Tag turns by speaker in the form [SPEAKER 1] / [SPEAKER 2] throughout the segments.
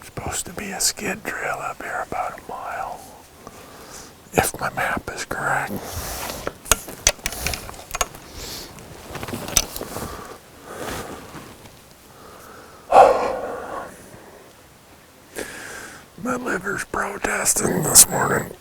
[SPEAKER 1] Supposed to be a skid trail up here about a mile, if my map is correct. My liver's protesting this morning.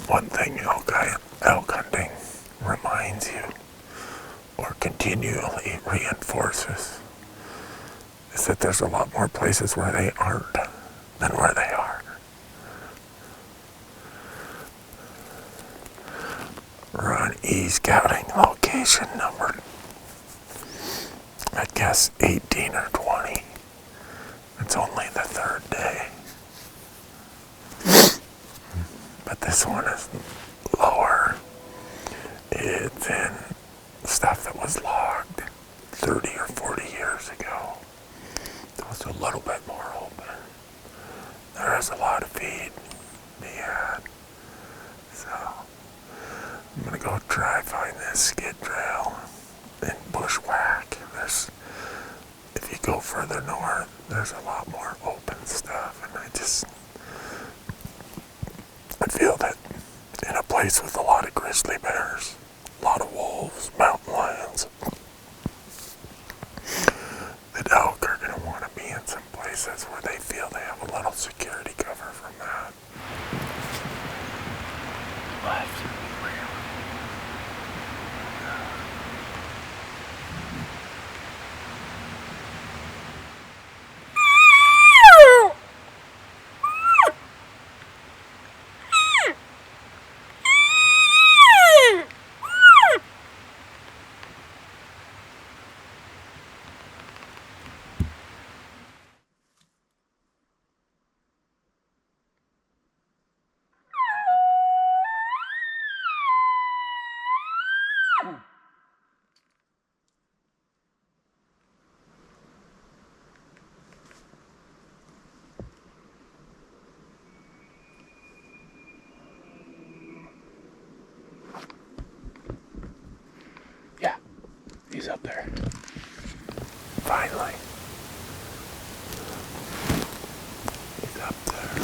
[SPEAKER 1] One thing elk hunting reminds you, or continually reinforces, is that there's a lot more places where they aren't than where they are. We're on e-scouting location number, I guess 18 or 20. It's only the third day. But this one is lower. It's in stuff that was logged 30 or 40 years ago. It was a little bit more open. There is a lot of feed to be had. So I'm gonna go try find this skid trail and bushwhack. If you go further north, there's a lot more open stuff, and I feel that in a place with a lot of grizzly bears, a lot of wolves, mountain lions, that elk are going to want to be in some places where they feel they have a little security cover from that. He's up there. Finally. He's up there.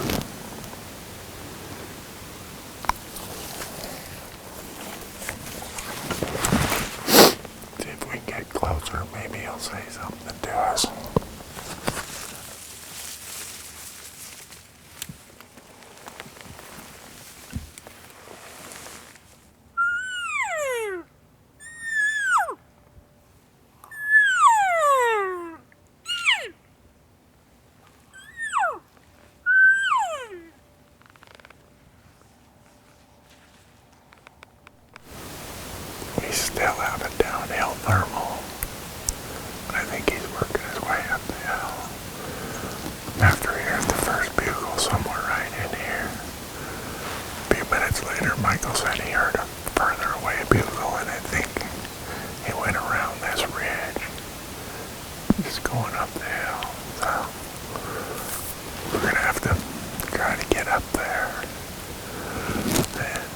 [SPEAKER 1] See if we can get closer. Maybe he'll say something to us. Still have a downhill thermal. I think he's working his way up the hill. After he heard the first bugle somewhere right in here. A few minutes later, Michael said he heard a further away bugle, and I think he went around this ridge. Just going up the hill. So we're gonna have to try to get up there and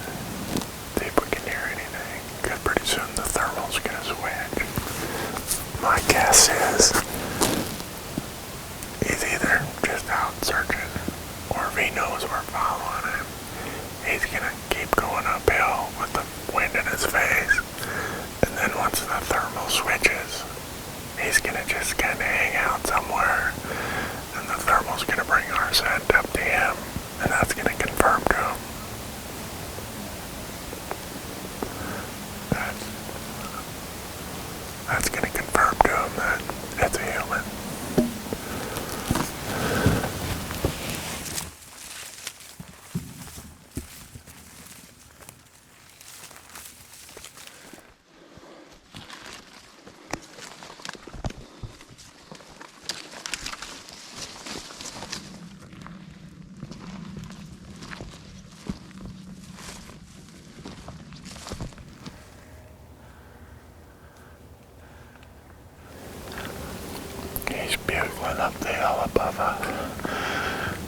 [SPEAKER 1] went up the hill above us.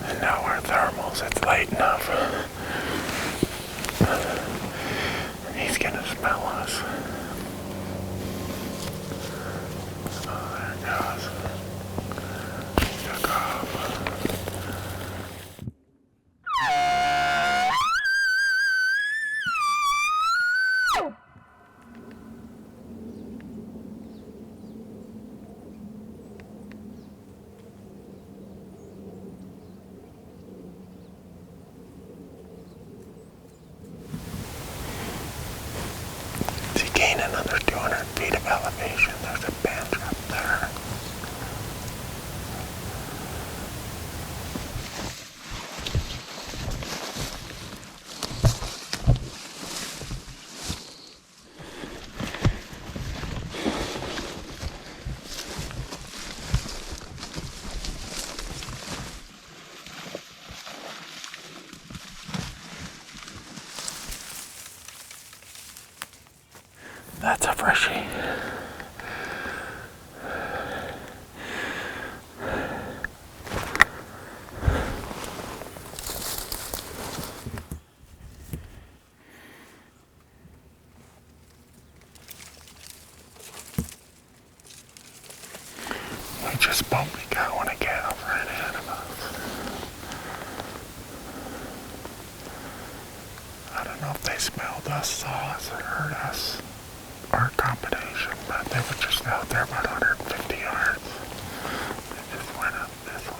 [SPEAKER 1] And now our thermals, it's light enough. He's gonna smell us. Oh, there it goes. Took off. To gain another 200 feet of elevation, there's a bench up there. That's a freshie. We just bumped a cow and a calf right ahead of us. I don't know if they smelled us, saw us, or heard us. Our combination, but they were just out there about 150 yards. They just went up this way.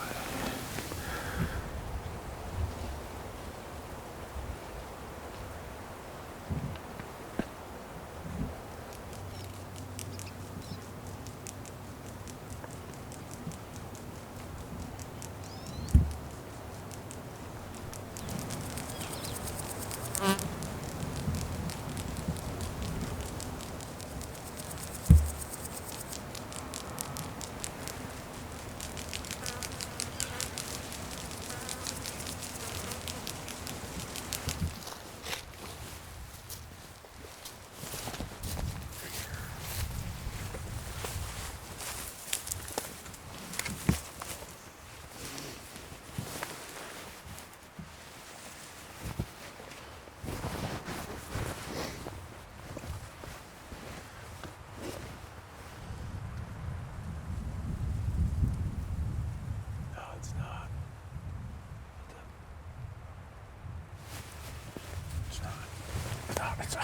[SPEAKER 1] It's on.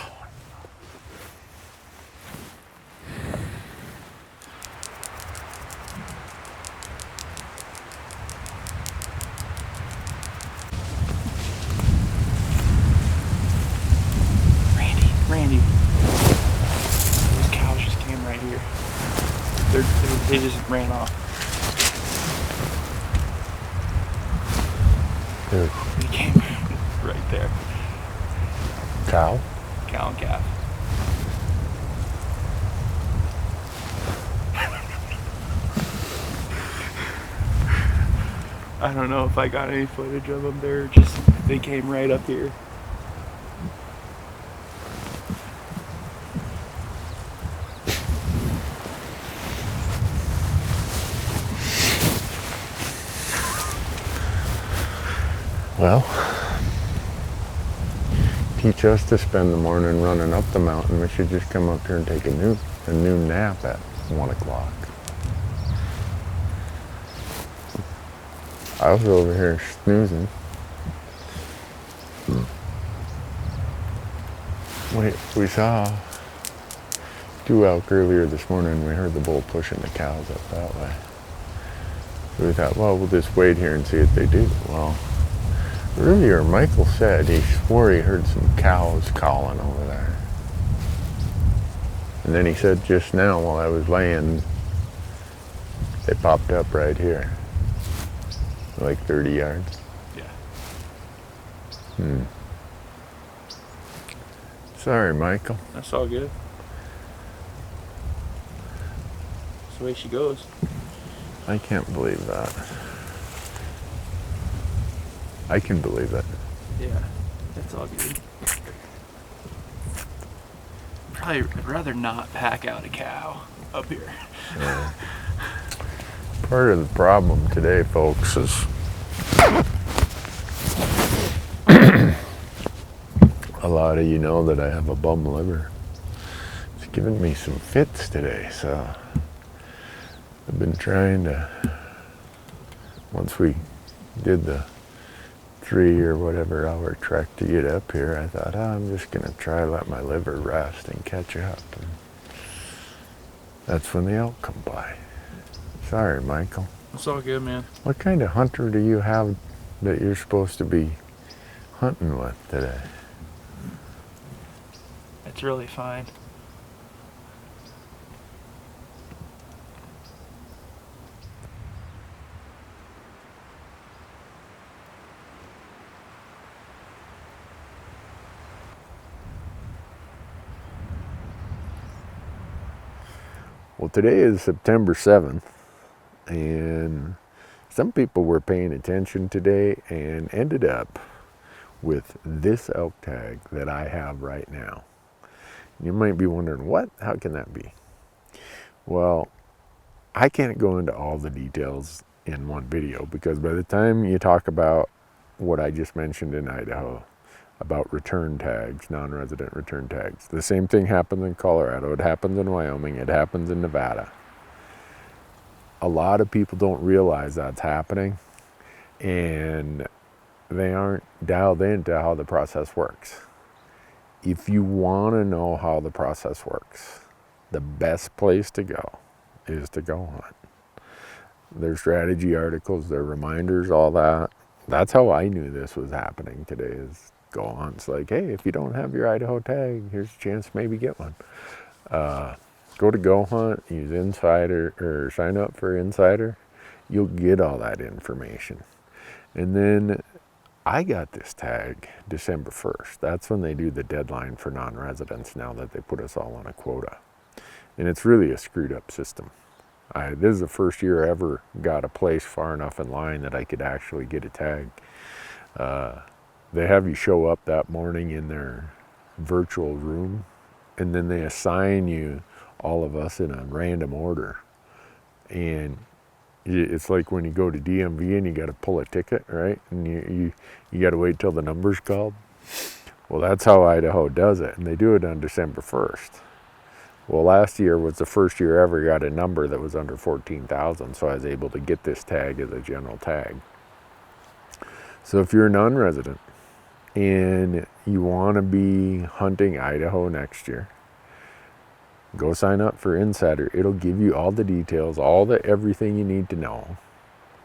[SPEAKER 2] Randy. Those cows just came right here. They just ran off.
[SPEAKER 1] Dude.
[SPEAKER 2] They came right there.
[SPEAKER 1] Cow?
[SPEAKER 2] Cow and calf. I don't know if I got any footage of them. They came right up here.
[SPEAKER 1] Well, teach us to spend the morning running up the mountain. We should just come up here and take a noon nap at 1 o'clock. I was over here snoozing. We saw 2 elk earlier this morning. We heard the bull pushing the cows up that way. So we thought, well, we'll just wait here and see what they do. Well, earlier Michael said he swore he heard some cows calling over there. And then he said just now while I was laying, they popped up right here. Like 30 yards.
[SPEAKER 2] Yeah.
[SPEAKER 1] Sorry, Michael.
[SPEAKER 2] That's all good. That's the way she goes.
[SPEAKER 1] I can't believe that. I can believe it.
[SPEAKER 2] Yeah, that's all good. Probably I'd rather not pack out a cow up here.
[SPEAKER 1] Yeah. Part of the problem today, folks, is a lot of you know that I have a bum liver. It's giving me some fits today, so I've been trying to, once we did the 3 or whatever hour trek to get up here, I thought, I'm just going to try to let my liver rest and catch up. And that's when the elk come by. Sorry, Michael.
[SPEAKER 2] It's all good, man.
[SPEAKER 1] What kind of hunter do you have that you're supposed to be hunting with today?
[SPEAKER 2] It's really fine.
[SPEAKER 1] Well, today is September 7th, and some people were paying attention today and ended up with this elk tag that I have right now. You might be wondering, what? How can that be? Well, I can't go into all the details in one video, because by the time you talk about what I just mentioned in Idaho, about return tags, non-resident return tags, the same thing happens in Colorado, it happens in Wyoming, it happens in Nevada. A lot of people don't realize that's happening, and they aren't dialed into how the process works. If you want to know how the process works, the best place to go is to Go Hunt. Their strategy articles, their reminders, all that. That's how I knew this was happening today, is Go Hunt's like, hey, if you don't have your Idaho tag, here's a chance to maybe get one. Go to Go Hunt, use Insider, or sign up for Insider. You'll get all that information. And then I got this tag December 1st. That's when they do the deadline for non-residents, now that they put us all on a quota. And it's really a screwed up system. This is the first year I ever got a place far enough in line that I could actually get a tag. They have you show up that morning in their virtual room, and then they assign you all of us in a random order. And it's like when you go to DMV and you got to pull a ticket, right? And you got to wait till the number's called. Well, that's how Idaho does it, and they do it on December 1st. Well, last year was the first year I ever got a number that was under 14,000, so I was able to get this tag as a general tag. So if you're a non-resident and you want to be hunting Idaho next year, go sign up for Insider. It'll give you all the details, everything you need to know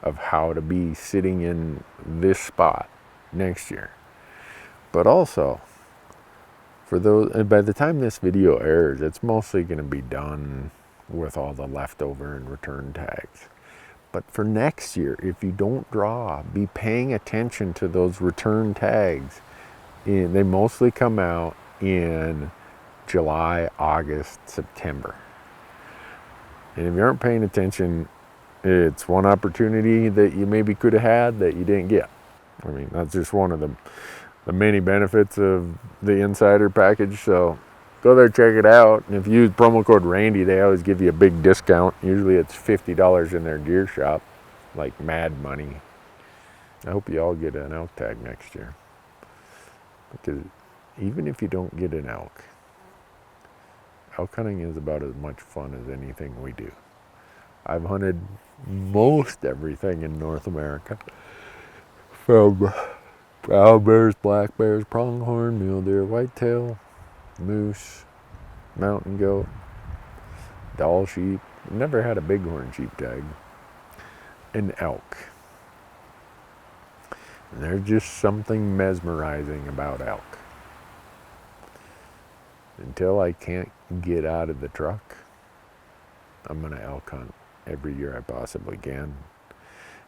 [SPEAKER 1] of how to be sitting in this spot next year. But also, for those, and by the time this video airs, it's mostly going to be done with all the leftover and return tags. But for next year, if you don't draw, be paying attention to those return tags. And they mostly come out in July, August, September. And if you aren't paying attention, it's one opportunity that you maybe could have had that you didn't get. I mean, that's just one of the many benefits of the Insider package. So go there, check it out. And if you use promo code Randy, they always give you a big discount. Usually it's $50 in their gear shop, like mad money. I hope you all get an elk tag next year. Because even if you don't get an elk hunting is about as much fun as anything we do. I've hunted most everything in North America, from brown bears, black bears, pronghorn, mule deer, whitetail, moose, mountain goat, Dall sheep. Never had a bighorn sheep tag. And elk. And there's just something mesmerizing about elk. Until I can't get out of the truck, I'm gonna elk hunt every year I possibly can.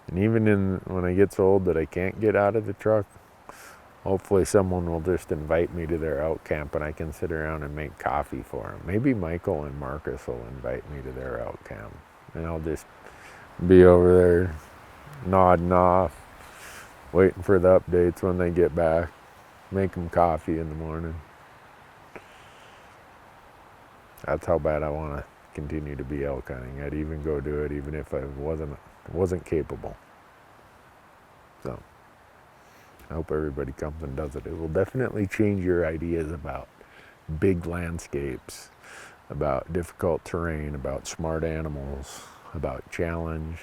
[SPEAKER 1] And even when I get so old that I can't get out of the truck, hopefully someone will just invite me to their elk camp and I can sit around and make coffee for them. Maybe Michael and Marcus will invite me to their elk camp, and I'll just be over there nodding off, waiting for the updates when they get back, make them coffee in the morning. That's how bad I want to continue to be elk hunting. I'd even go do it even if I wasn't capable. So I hope everybody comes and does it. It will definitely change your ideas about big landscapes, about difficult terrain, about smart animals, about challenge,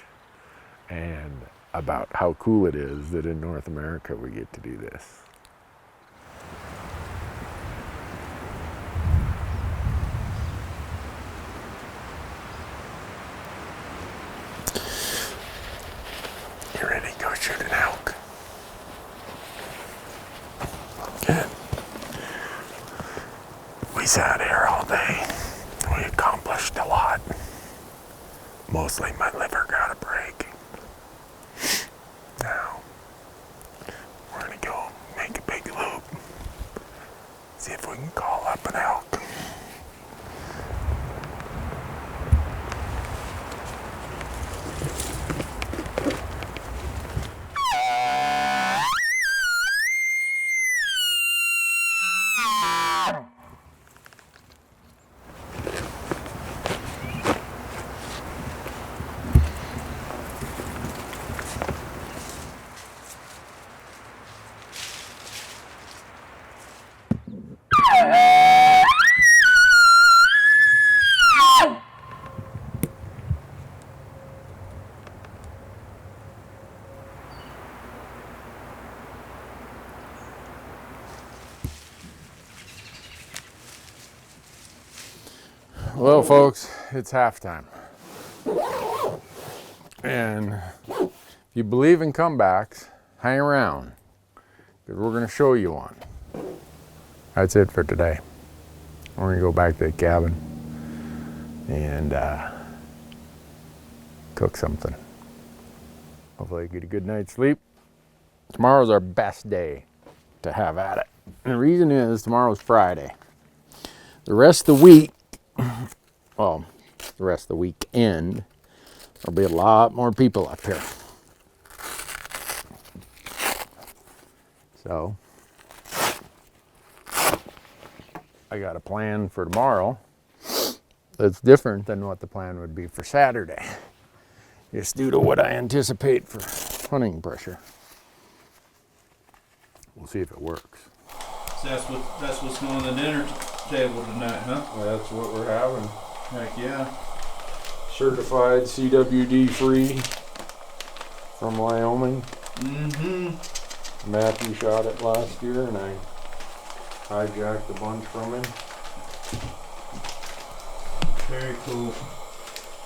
[SPEAKER 1] and about how cool it is that in North America we get to do this. You ready to go shoot an elk? Good. We sat here all day. We accomplished a lot. Mostly my liver got a break. Now, we're gonna go make a big loop. See if we can call up an elk. Well, folks, it's halftime. And if you believe in comebacks, hang around, because we're going to show you one. That's it for today. We're going to go back to the cabin and cook something. Hopefully get a good night's sleep. Tomorrow's our best day to have at it. And the reason is tomorrow's Friday. The rest of the week, well, the rest of the weekend, there'll be a lot more people up here. So, I got a plan for tomorrow that's different than what the plan would be for Saturday. Just due to what I anticipate for hunting pressure. We'll see if it works.
[SPEAKER 3] So that's what's on the dinner table tonight, huh?
[SPEAKER 1] Well, that's what we're having.
[SPEAKER 3] Heck yeah.
[SPEAKER 1] Certified CWD free from Wyoming.
[SPEAKER 3] Mm-hmm.
[SPEAKER 1] Matthew shot it last year and I hijacked a bunch from him.
[SPEAKER 3] Very cool.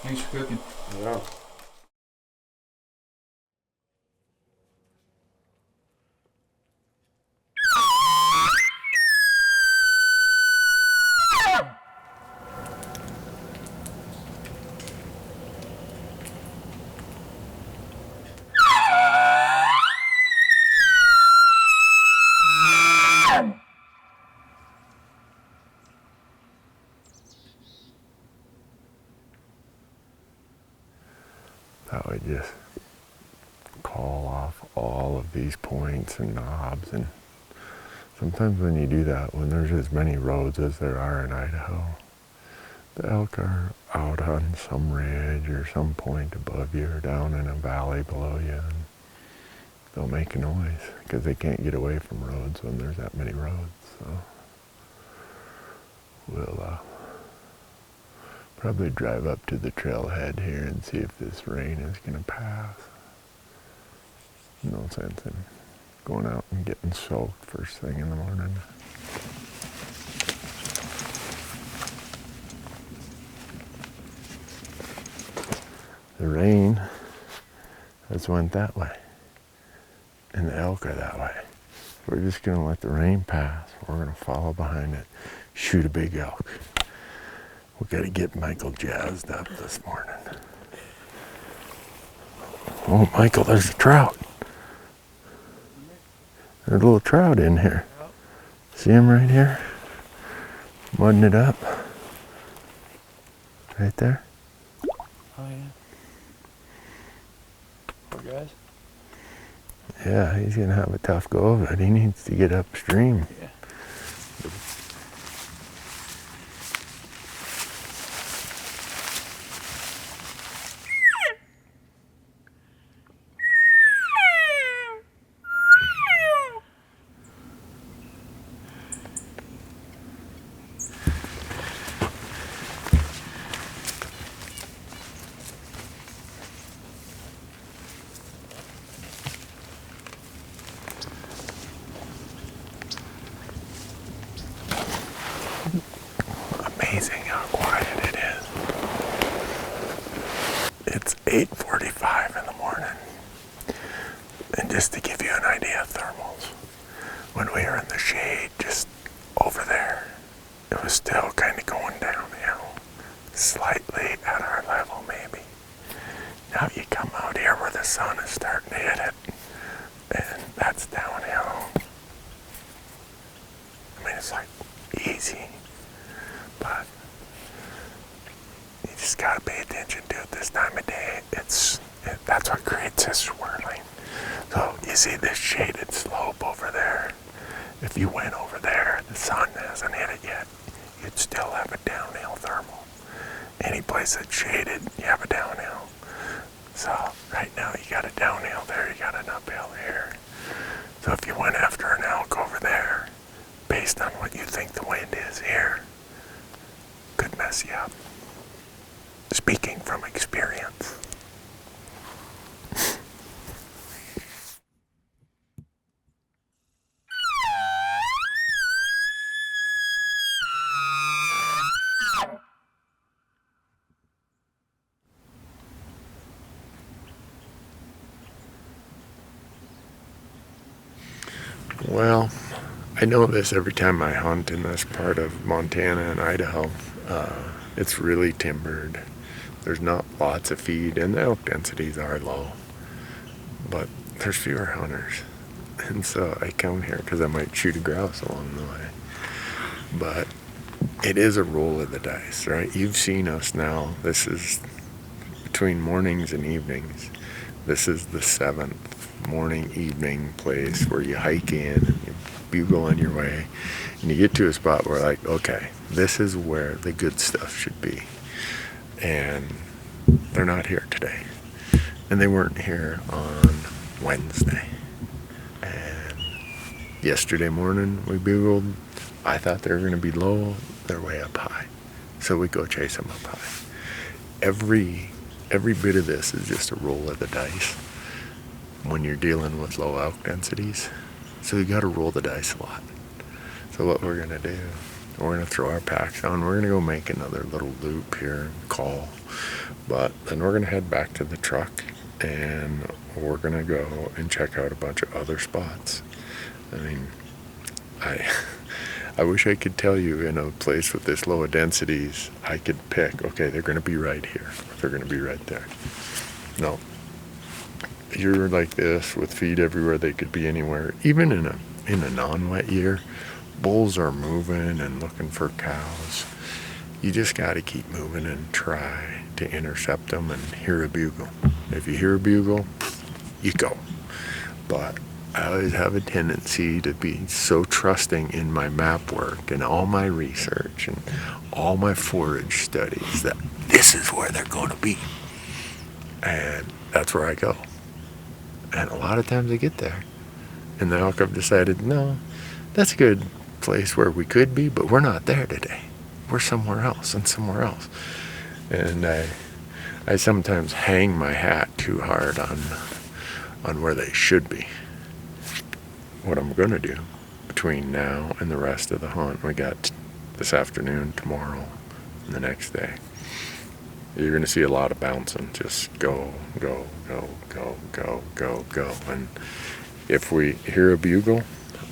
[SPEAKER 3] Thanks for cooking.
[SPEAKER 1] Yeah. That would just call off all of these points and knobs, and sometimes when you do that, when there's as many roads as there are in Idaho, the elk are out on some ridge or some point above you or down in a valley below you, and they'll make a noise because they can't get away from roads when there's that many roads. So we'll probably drive up to the trailhead here and see if this rain is going to pass. No sense in going out and getting soaked first thing in the morning. The rain has went that way, and the elk are that way. We're just going to let the rain pass. We're going to follow behind it, shoot a big elk. We got to get Michael jazzed up this morning. Oh, Michael, there's a trout. There's a little trout in here. See him right here? Mudding it up. Right there.
[SPEAKER 2] Oh yeah. Poor guys.
[SPEAKER 1] Yeah, he's going to have a tough go of it. He needs to get upstream.
[SPEAKER 2] Yeah.
[SPEAKER 1] 8:45 in the morning. And just to give you an idea of thermals, when we were in the shade just over there, it was still kind of going downhill, slightly at our level maybe. Now you come out here where the sun is starting to hit it, and that's downhill. I mean, it's like easy, but you just gotta pay attention to it this time of day. That's what creates this swirling. So you see this shaded slope over there. If you went over there, the sun hasn't hit it yet, you'd still have a downhill thermal. Any place that's shaded, you have a downhill. So right now you got a downhill there, you got an uphill here. So if you went after an elk over there, based on what you think the wind is here, could mess you up. Speaking from experience. Well, I know this every time I hunt in this part of Montana and Idaho. It's really timbered. There's not lots of feed, and the elk densities are low, but there's fewer hunters. And so I come here because I might shoot a grouse along the way. But it is a roll of the dice, right? You've seen us now. This is between mornings and evenings. This is the 7th morning evening place where you hike in and you bugle on your way, and you get to a spot where, like, okay, this is where the good stuff should be. And they're not here today. And they weren't here on Wednesday. And yesterday morning we bugled. I thought they were going to be low. They're way up high. So we go chase them up high. Every bit of this is just a roll of the dice when you're dealing with low elk densities. So you got to roll the dice a lot. So what we're going to do, we're going to throw our packs on. We're going to go make another little loop here and call. But then we're going to head back to the truck, and we're going to go and check out a bunch of other spots. I mean, I wish I could tell you in a place with this low of densities, I could pick, okay, they're going to be right here, or they're going to be right there. No. You're like this with feed everywhere. They could be anywhere. Even in a non-wet year, bulls are moving and looking for cows. You just got to keep moving and try to intercept them and hear a bugle. If you hear a bugle, you go. But I always have a tendency to be so trusting in my map work and all my research and all my forage studies that this is where they're going to be. And that's where I go. And a lot of times I get there, and the elk have decided, no, that's a good place where we could be, but we're not there today. We're somewhere else and somewhere else. And I sometimes hang my hat too hard on where they should be. What I'm going to do between now and the rest of the hunt, we got this afternoon, tomorrow, and the next day, you're going to see a lot of bouncing. Just go, go, go, go, go, go, go. And if we hear a bugle,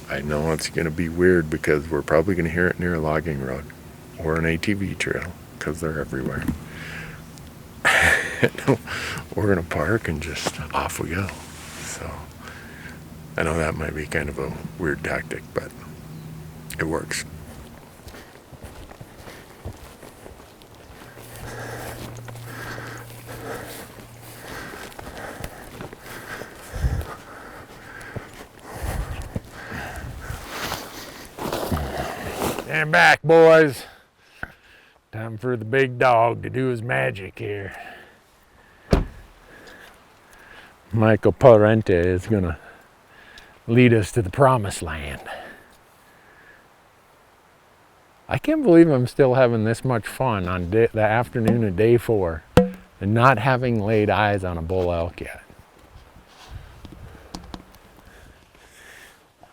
[SPEAKER 1] I know it's going to be weird because we're probably going to hear it near a logging road or an ATV trail because they're everywhere. We're going to park and just off we go. So I know that might be kind of a weird tactic, but it works. Stand back, boys. Time for the big dog to do his magic here. Michael Parente is gonna lead us to the promised land. I can't believe I'm still having this much fun on the afternoon of day 4 and not having laid eyes on a bull elk yet.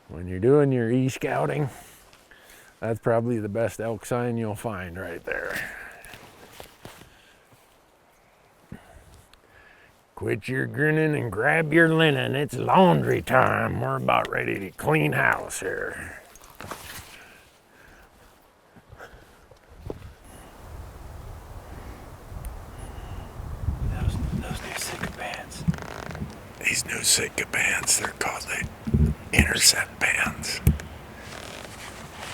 [SPEAKER 1] When you're doing your e-scouting, that's probably the best elk sign you'll find right there. Quit your grinning and grab your linen. It's laundry time. We're about ready to clean house here.
[SPEAKER 2] Those new Sitka bands.
[SPEAKER 1] These new Sitka bands, they're called the intercept bands.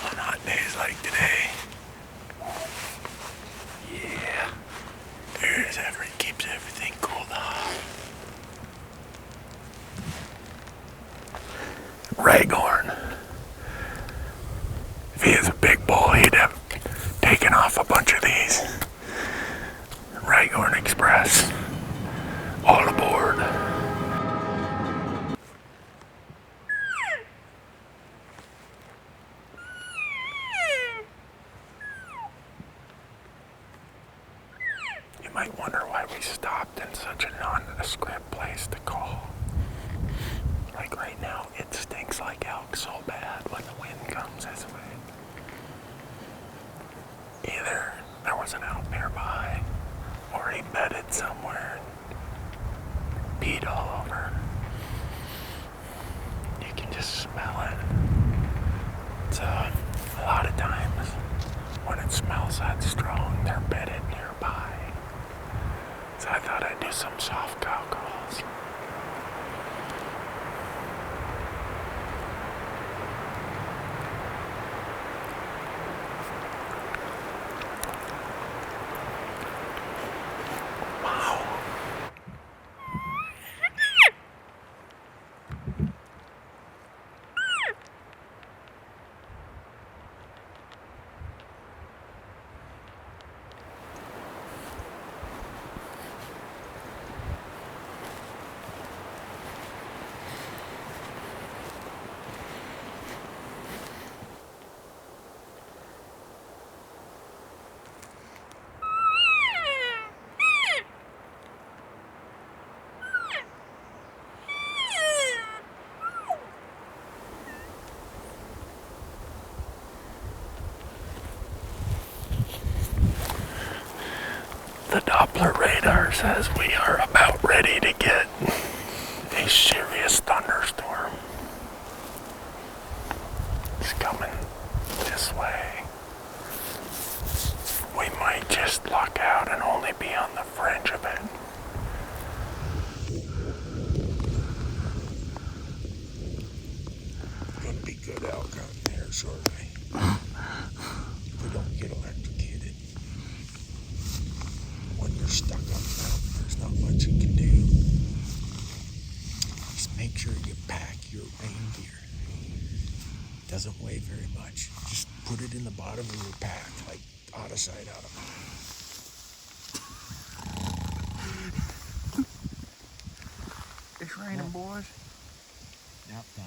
[SPEAKER 1] On hot days like today.
[SPEAKER 2] Yeah.
[SPEAKER 1] Keeps everything cooled off. Raghorn. If he is a big bull, he'd have taken off a bunch of these. Raghorn Express. All aboard. You might wonder why we stopped in such a nondescript place to call. Like right now, it stinks like elk so bad when the wind comes this way. Either there was an elk nearby, or he bedded somewhere and peed all over. You can just smell it. So a lot of times, when it smells that strong, they're bedded nearby. So I thought I'd do some soft cow calls. Wow. The Doppler radar says we are about ready to get a serious thunderstorm. It's coming this way. We might just luck out and only be on the fringe of it. Gonna be good elk hunting here shortly. If we don't get electrocuted. When you're stuck on the mountain, there's not much you can do. Just make sure you pack your rain gear. It doesn't weigh very much. Just put it in the bottom of your pack, like out of sight, out of mind.
[SPEAKER 2] It's raining, boys.
[SPEAKER 4] Nap time.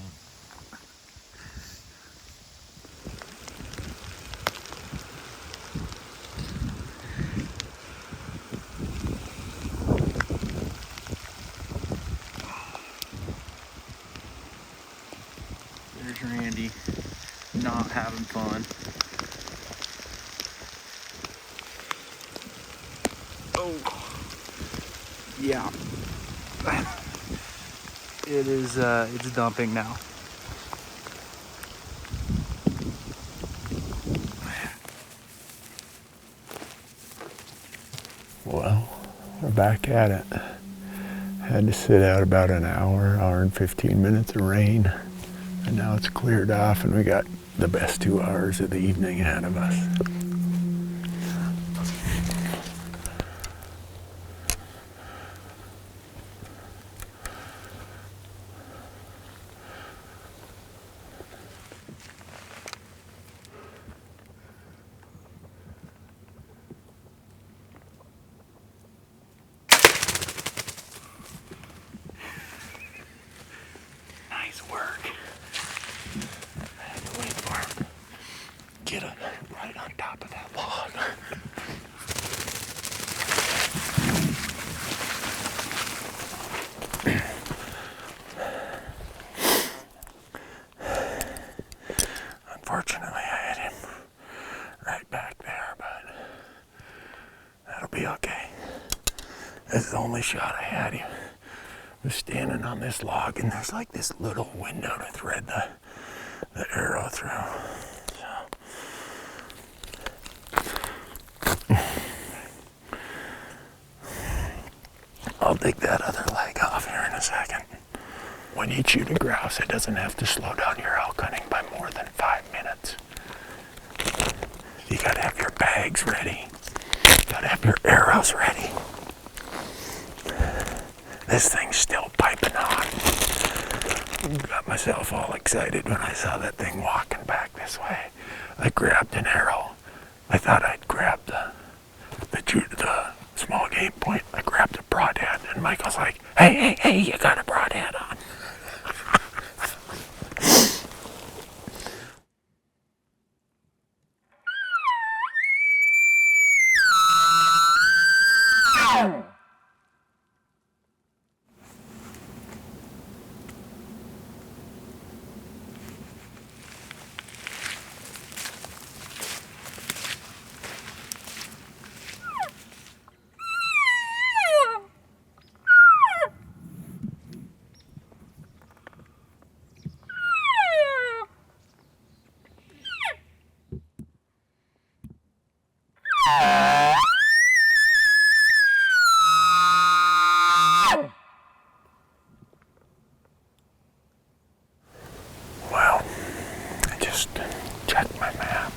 [SPEAKER 2] There's Randy, not having fun. Oh, yeah. It is. It's dumping now.
[SPEAKER 1] Well, we're back at it. Had to sit out about an hour and 15 minutes of rain. And now it's cleared off and we got the best 2 hours of the evening ahead of us.
[SPEAKER 2] Nice work.
[SPEAKER 1] I had to wait for him. Get him right on top of that log. Unfortunately, I hit him right back there, but that'll be okay. This is the only shot I had. was standing on this log, and there's like this little window to thread the arrow through. I'll dig that other leg off here in a second. When you shoot a grouse, it doesn't have to slow down your elk hunting by more than 5 minutes. You gotta have your bags ready. You gotta have your arrows ready. This thing's still piping hot. Got myself all excited when I saw that thing walking back this way. I grabbed an arrow. I thought I'd grab the small game point. I grabbed a broadhead, and Michael's like, hey, you got a broadhead on. Well, I just checked my map.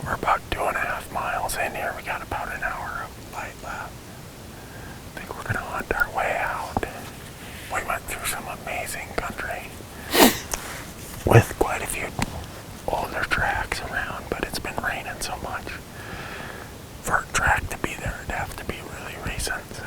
[SPEAKER 1] We're about 2.5 miles in here. We got about an hour of light left. I think we're gonna hunt our way out. We went through some amazing country with quite a few older tracks around, but it's been raining so much. For a track to be there, it'd have to be really recent, so.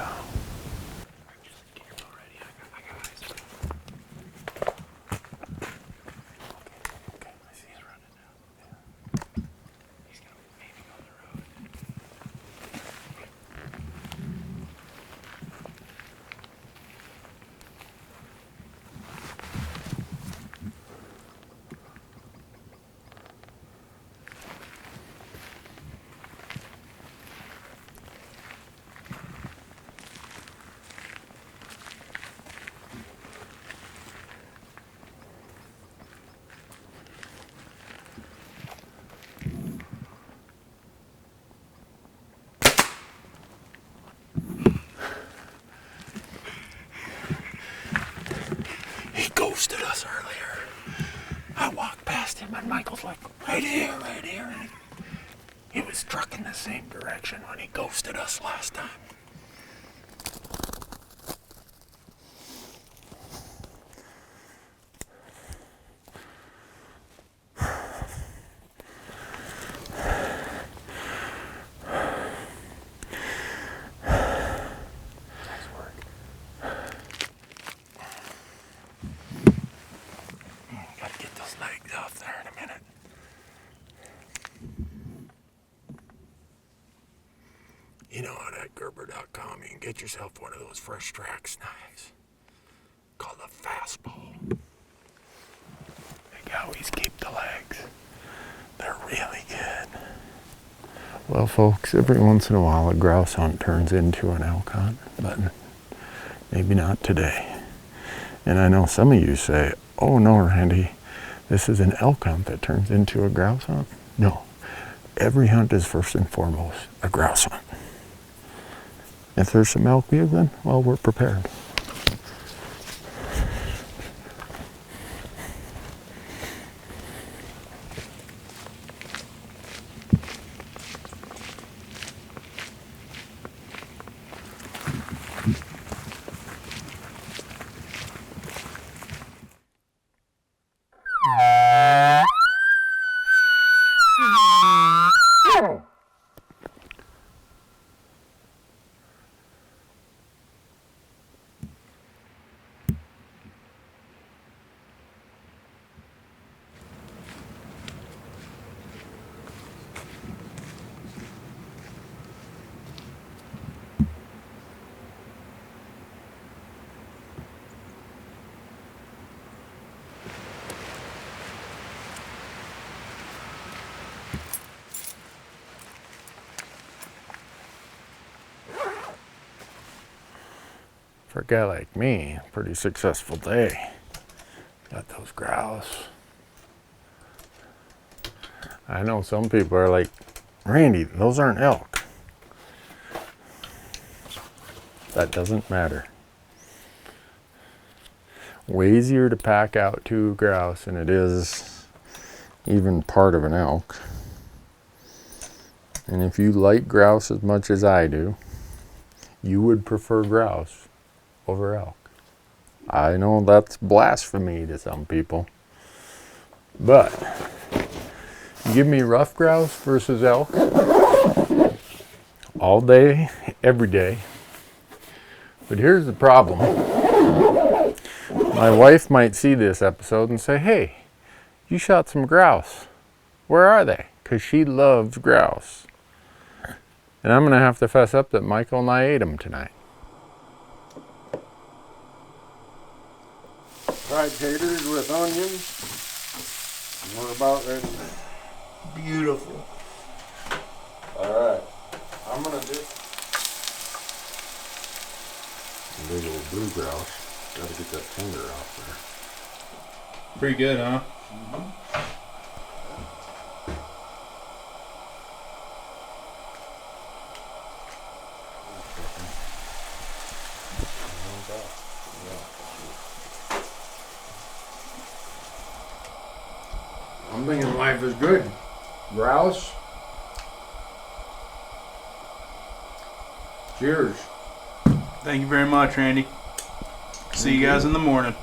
[SPEAKER 1] He ghosted us earlier. I walked past him and Michael's like, right here. And he was trucking the same direction when he ghosted us last time. You know, on at Gerber.com, you can get yourself one of those fresh tracks knives called a fastball. They always keep the legs. They're really good. Well, folks, every once in a while a grouse hunt turns into an elk hunt, but maybe not today. And I know some of you say, oh no, Randy, this is an elk hunt that turns into a grouse hunt. No, every hunt is first and foremost a grouse hunt. If there's some elk bugling, well, we're prepared. For a guy like me, pretty successful day. Got those grouse. I know some people are like, Randy, those aren't elk. That doesn't matter. Way easier to pack out 2 grouse than it is even part of an elk. And if you like grouse as much as I do, you would prefer grouse over elk. I know that's blasphemy to some people, but you give me rough grouse versus elk all day, every day. But here's the problem. My wife might see this episode and say, hey, you shot some grouse. Where are they? Because she loves grouse. And I'm going to have to fess up that Michael and I ate them tonight. Fried taters with onions. And we're about ready.
[SPEAKER 3] Beautiful.
[SPEAKER 1] Alright. I'm going to do big old blue grouse. Gotta get that finger off there.
[SPEAKER 3] Pretty good, huh?
[SPEAKER 1] I'm thinking life is good. Grouse. Cheers.
[SPEAKER 3] Thank you very much, Randy. See you guys in the morning.